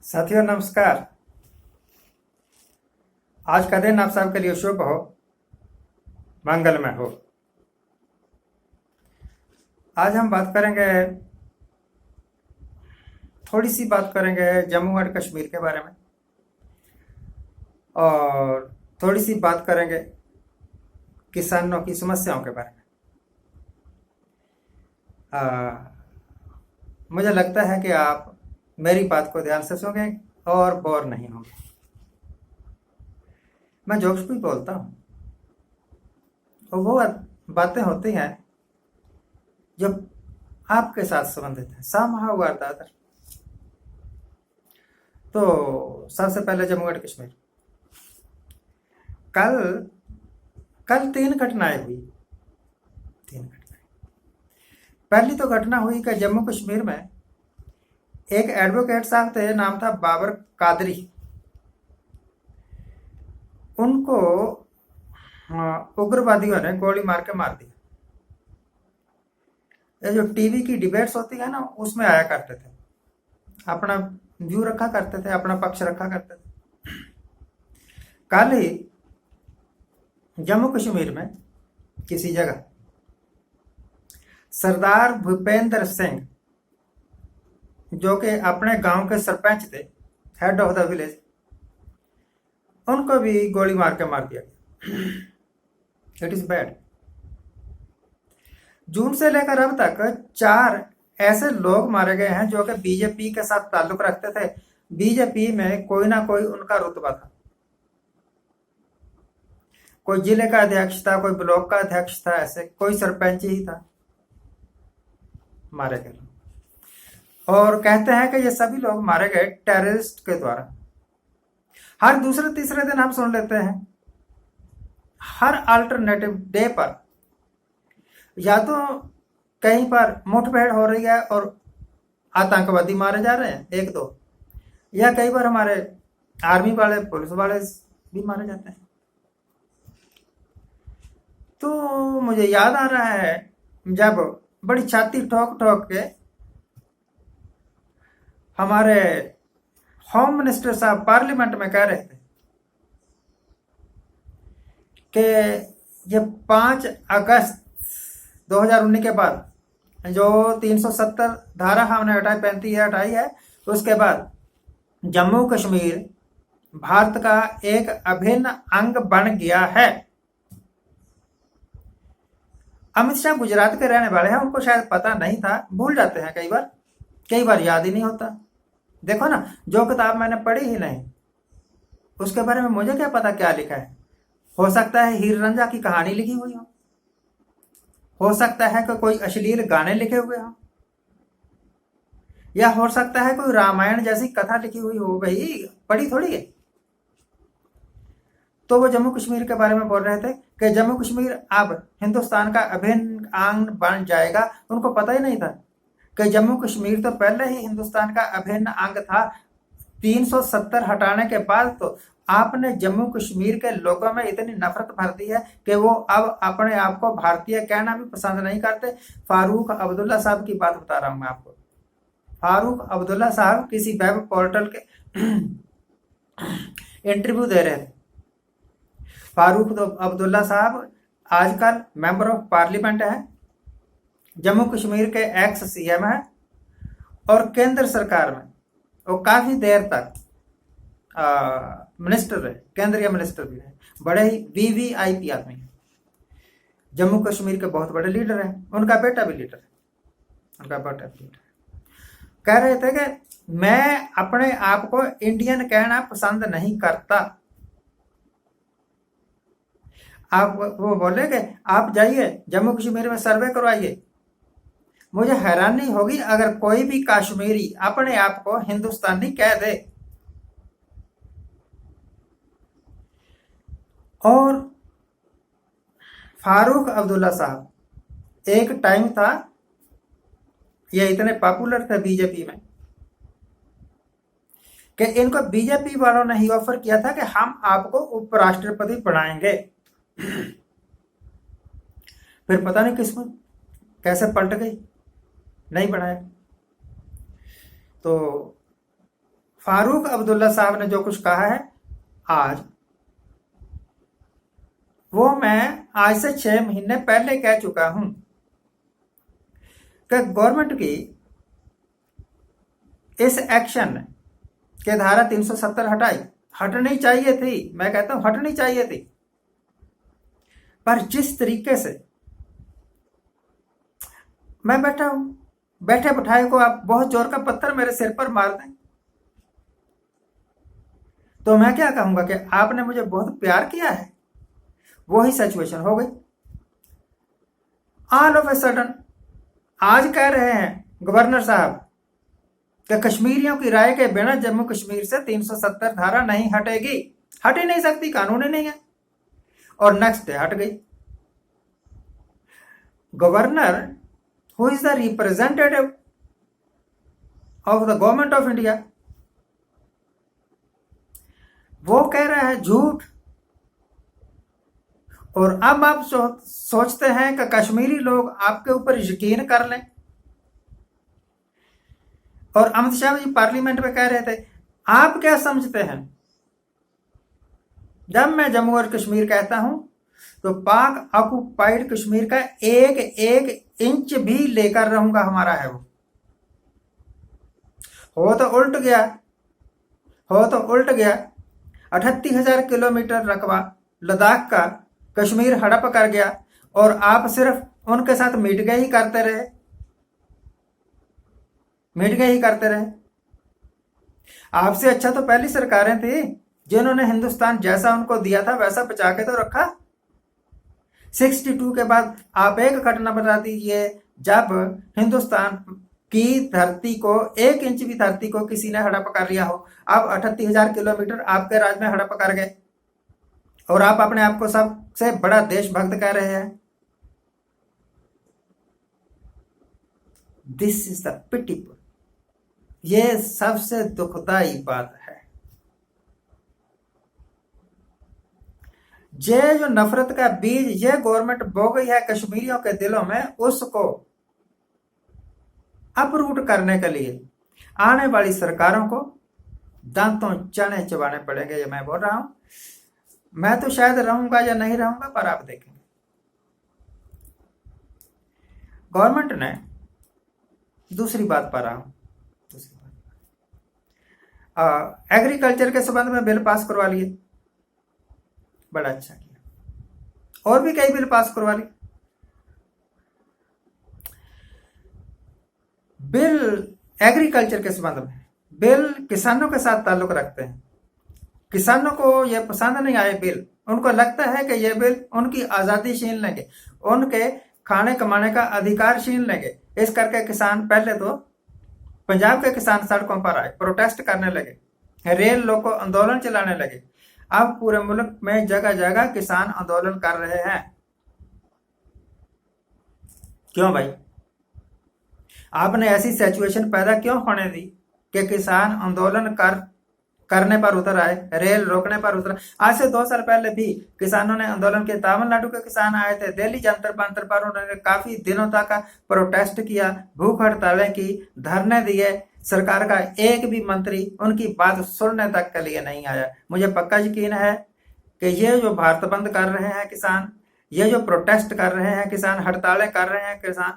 साथियों नमस्कार। आज का दिन आप सबके लिए शुभ हो, मंगलमय हो। आज हम थोड़ी सी बात करेंगे जम्मू एंड कश्मीर के बारे में, और थोड़ी सी बात करेंगे किसानों की समस्याओं के बारे में। मुझे लगता है कि आप मेरी बात को ध्यान से सुनेंगे और बोर नहीं होंगे। मैं जोक्स भी बोलता हूँ और वो बातें होती हैं जो आपके साथ संबंधित है, somehow or the other। तो सबसे पहले जम्मू एंड कश्मीर। कल कल तीन घटनाएं हुई। पहली तो घटना हुई कि जम्मू कश्मीर में एक एडवोकेट साहब थे, नाम था बाबर कादरी। उनको उग्रवादियों ने गोली मार के मार दिया। ये जो टीवी की डिबेट्स होती है ना, उसमें आया करते थे, अपना व्यू रखा करते थे, अपना पक्ष रखा करते थे। कल ही जम्मू कश्मीर में किसी जगह सरदार भूपेंद्र सिंह, जो कि अपने गांव के सरपंच थे, हेड ऑफ द विलेज, उनको भी गोली मार के मार दिया गया। It is bad. जून से लेकर अब तक 4 ऐसे लोग मारे गए हैं जो कि बीजेपी के साथ ताल्लुक रखते थे। बीजेपी में कोई ना कोई उनका रुतबा था, कोई जिले का अध्यक्ष था, कोई ब्लॉक का अध्यक्ष था, ऐसे कोई सरपंच ही था, मारे गए। और कहते हैं कि ये सभी लोग मारे गए टेररिस्ट के द्वारा। हर दूसरे तीसरे दिन हम सुन लेते हैं, हर अल्टरनेटिव डे पर या तो कहीं पर मुठभेड़ हो रही है और आतंकवादी मारे जा रहे हैं एक दो, या कई बार हमारे आर्मी वाले, पुलिस वाले भी मारे जाते हैं। तो मुझे याद आ रहा है जब बड़ी छाती ठोक ठोक के हमारे होम मिनिस्टर साहब पार्लियामेंट में कह रहे थे कि ये 5 अगस्त 2019 के बाद जो 370 धारा हमने हटाई, 35 हटाई है, उसके बाद जम्मू कश्मीर भारत का एक अभिन्न अंग बन गया है। अमित शाह गुजरात के रहने वाले हैं, उनको शायद पता नहीं था, भूल जाते हैं कई बार याद ही नहीं होता। देखो ना, जो किताब मैंने पढ़ी ही नहीं, उसके बारे में मुझे क्या पता क्या लिखा है। हो सकता है हीर रांझा की कहानी लिखी हुई हो सकता है कि कोई अश्लील गाने लिखे हुए हो, या हो सकता है कोई रामायण जैसी कथा लिखी हुई हो, भाई पढ़ी थोड़ी है। तो वो जम्मू कश्मीर के बारे में बोल रहे थे कि जम्मू कश्मीर अब हिंदुस्तान का अभिन्न अंग बन जाएगा। उनको पता ही नहीं था कि जम्मू कश्मीर तो पहले ही हिंदुस्तान का अभिन्न अंग था। 370 हटाने के बाद तो आपने जम्मू कश्मीर के लोगों में इतनी नफरत भर दी है कि वो अब अपने आप को भारतीय कहना भी पसंद नहीं करते। फारूक अब्दुल्ला साहब की बात बता रहा हूं मैं आपको। फारूक अब्दुल्ला साहब किसी वेब पोर्टल के इंटरव्यू दे रहे थे। फारूक अब्दुल्ला साहब आजकल मेंबर ऑफ पार्लियामेंट है, जम्मू कश्मीर के एक्स सीएम है, और केंद्र सरकार में वो काफी देर तक मिनिस्टर रहे, केंद्रीय मिनिस्टर भी रहे। बड़े ही वीवीआईपी आदमी है, जम्मू कश्मीर के बहुत बड़े लीडर हैं। उनका बेटा भी लीडर है। कह रहे थे कि मैं अपने आप को इंडियन कहना पसंद नहीं करता। आप वो बोले कि आप जाइए जम्मू कश्मीर में सर्वे करवाइए, मुझे हैरानी होगी अगर कोई भी कश्मीरी अपने आप को हिंदुस्तानी कह दे। और फारूक अब्दुल्ला साहब, एक टाइम था ये इतने पॉपुलर थे बीजेपी में कि इनको बीजेपी वालों ने ही ऑफर किया था कि हम आपको उपराष्ट्रपति बनाएंगे। फिर पता नहीं किस्मत कैसे पलट गई, नहीं बनाया। तो फारूक अब्दुल्ला साहब ने जो कुछ कहा है आज, वो मैं आज से 6 महीने पहले कह चुका हूं कि गवर्नमेंट की इस एक्शन के धारा 370 हटनी चाहिए थी। मैं कहता हूं हटनी चाहिए थी, पर जिस तरीके से मैं बैठा हूं, बैठे बिठाए को आप बहुत जोर का पत्थर मेरे सिर पर मार दें तो मैं क्या कहूंगा कि आपने मुझे बहुत प्यार किया है। वही सिचुएशन हो गई। ऑल ऑफ ए सडन आज कह रहे हैं गवर्नर साहब कि कश्मीरियों की राय के बिना जम्मू कश्मीर से 370 धारा नहीं हटेगी। हट ही नहीं सकती, कानून ही नहीं है। और नेक्स्ट डे हट गई। Governor who is the representative of the government of India, वो कह रहा है झूठ। और अब आप सोचते हैं कि कश्मीरी लोग आपके ऊपर यकीन कर लें। और अमित शाह जी पार्लियामेंट में कह रहे थे, आप क्या समझते हैं जब मैं जम्मू और कश्मीर कहता हूं तो पाक ऑक्युपाइड कश्मीर का एक एक इंच भी लेकर रहूंगा, हमारा है वो। हो तो उल्ट गया, हो तो उल्ट गया। 38,000 किलोमीटर रकबा लद्दाख का कश्मीर हड़प कर गया और आप सिर्फ उनके साथ मिटगई ही करते रहे, मिटगई ही करते रहे। आपसे अच्छा तो पहली सरकारें थी जिन्होंने हिंदुस्तान जैसा उनको दिया था वैसा बचा के तो रखा। 62 के बाद आप एक घटना बता दीजिए जब हिंदुस्तान की धरती को, 1 इंच भी धरती को किसी ने हड़प कर लिया हो। अब 38,000 किलोमीटर आपके राज में हड़प कर गए और आप अपने आप को सबसे बड़ा देशभक्त कह रहे हैं। दिस इज द पिटीफुल, ये सबसे दुखदाई बात है। ये जो नफरत का बीज ये गवर्नमेंट बो गई है कश्मीरियों के दिलों में, उसको अपरूट करने के लिए आने वाली सरकारों को दांतों चने चबाने पड़ेंगे। ये मैं बोल रहा हूं। मैं तो शायद रहूंगा या नहीं रहूंगा, पर आप देखेंगे। गवर्नमेंट ने दूसरी बात पर रहा हूं, दूसरी बात, एग्रीकल्चर के संबंध में बिल पास करवा लिए, बड़ा अच्छा किया। और भी कई बिल पास करवा लिए। बिल एग्रीकल्चर के संबंध में, बिल किसानों के साथ ताल्लुक रखते हैं। किसानों को यह पसंद नहीं आए बिल। उनको लगता है कि यह बिल उनकी आजादी छीन लेंगे, उनके खाने कमाने का अधिकार छीन लेंगे। इस करके किसान, पहले तो पंजाब के किसान सड़कों पर आए, प्रोटेस्ट करने लगे, रेल लोको आंदोलन चलाने लगे। अब पूरे मुल्क में जगह जगह किसान आंदोलन कर रहे हैं। क्यों भाई? आपने ऐसी सिचुएशन पैदा क्यों होने दी कि किसान आंदोलन करने पर उतर आए, रेल रोकने पर उतर। आज से 2 साल पहले भी किसानों ने आंदोलन किया। तमिलनाडु के किसान आए थे, दिल्ली जंतर मंतर पर उन्होंने काफी दिनों तक प्रोटेस्ट किया, भूख हड़तालें की, धरने दिए। सरकार का एक भी मंत्री उनकी बात सुनने तक के लिए नहीं आया। मुझे पक्का यकीन है कि ये जो भारत बंद कर रहे हैं किसान, ये जो प्रोटेस्ट कर रहे हैं किसान, हड़तालें कर रहे हैं किसान,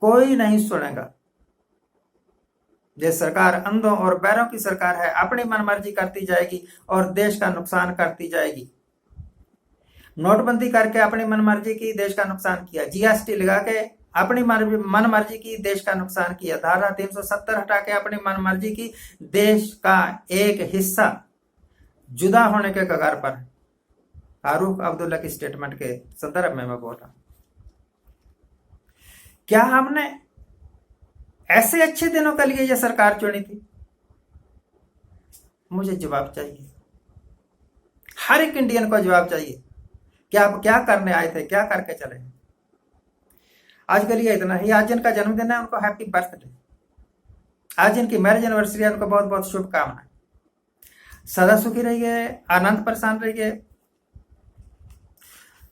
कोई नहीं सुनेगा। ये सरकार अंधों और बैरों की सरकार है, अपनी मनमर्जी करती जाएगी और देश का नुकसान करती जाएगी। नोटबंदी करके अपनी मनमर्जी की देश का नुकसान किया, जीएसटी लगा के अपनी मनमर्जी की देश का नुकसान किया, धारा 370 हटा के अपनी मनमर्जी की देश का एक हिस्सा जुदा होने के कगार पर। फारूक अब्दुल्ला की स्टेटमेंट के संदर्भ में मैं बोल रहा हूं। क्या हमने ऐसे अच्छे दिनों के लिए यह सरकार चुनी थी? मुझे जवाब चाहिए, हर एक इंडियन को जवाब चाहिए कि आप क्या करने आए थे, क्या करके चले। आज के लिए इतना ही। आज जिनका जन्मदिन है उनको हैप्पी बर्थडे, आज जिनकी मैरिज एनिवर्सरी है उनको बहुत बहुत शुभकामनाएं। सदा सुखी रहिए, आनंद परेशान रहिए।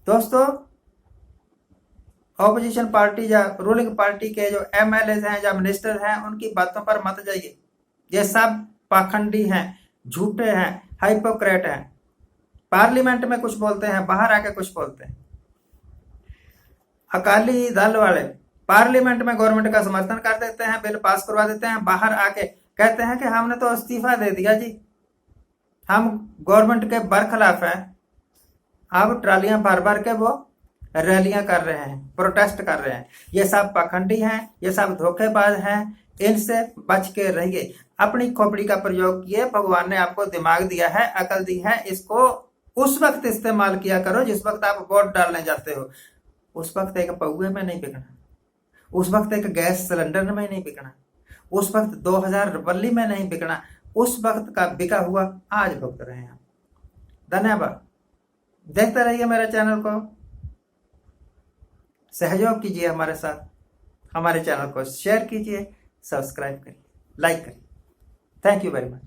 दोस्तों, ऑपोजिशन पार्टी या रूलिंग पार्टी के जो एमएलए हैं या मिनिस्टर हैं उनकी बातों पर मत जाइए। ये सब पाखंडी हैं, झूठे हैं, हाइपोक्रेट हैं। पार्लियामेंट में कुछ बोलते हैं, बाहर आके कुछ बोलते हैं। अकाली दल वाले पार्लियामेंट में गवर्नमेंट का समर्थन कर देते हैं, बिल पास करवा देते हैं, बाहर आके कहते हैं कि हमने तो इस्तीफा दे दिया जी, हम गवर्नमेंट के बरखिलाफ हैं। अब ट्रालियां भर भर के वो रैलियां कर रहे हैं, प्रोटेस्ट कर रहे हैं। ये सब पाखंडी हैं, ये सब धोखेबाज हैं, इनसे बच के रहिए। अपनी खोपड़ी का प्रयोग किए, भगवान ने आपको दिमाग दिया है, अकल दी है, इसको उस वक्त इस्तेमाल किया करो जिस वक्त आप वोट डालने जाते हो। उस वक्त एक पौए में नहीं बिकना, उस वक्त एक गैस सिलेंडर में नहीं बिकना, उस वक्त 2000 रुपये में नहीं बिकना। उस वक्त का बिका हुआ आज भुगत रहे हैं। धन्यवाद। देखते रहिए मेरे चैनल को, सहयोग कीजिए हमारे साथ, हमारे चैनल को शेयर कीजिए, सब्सक्राइब करिए, लाइक करिए। Thank you very much.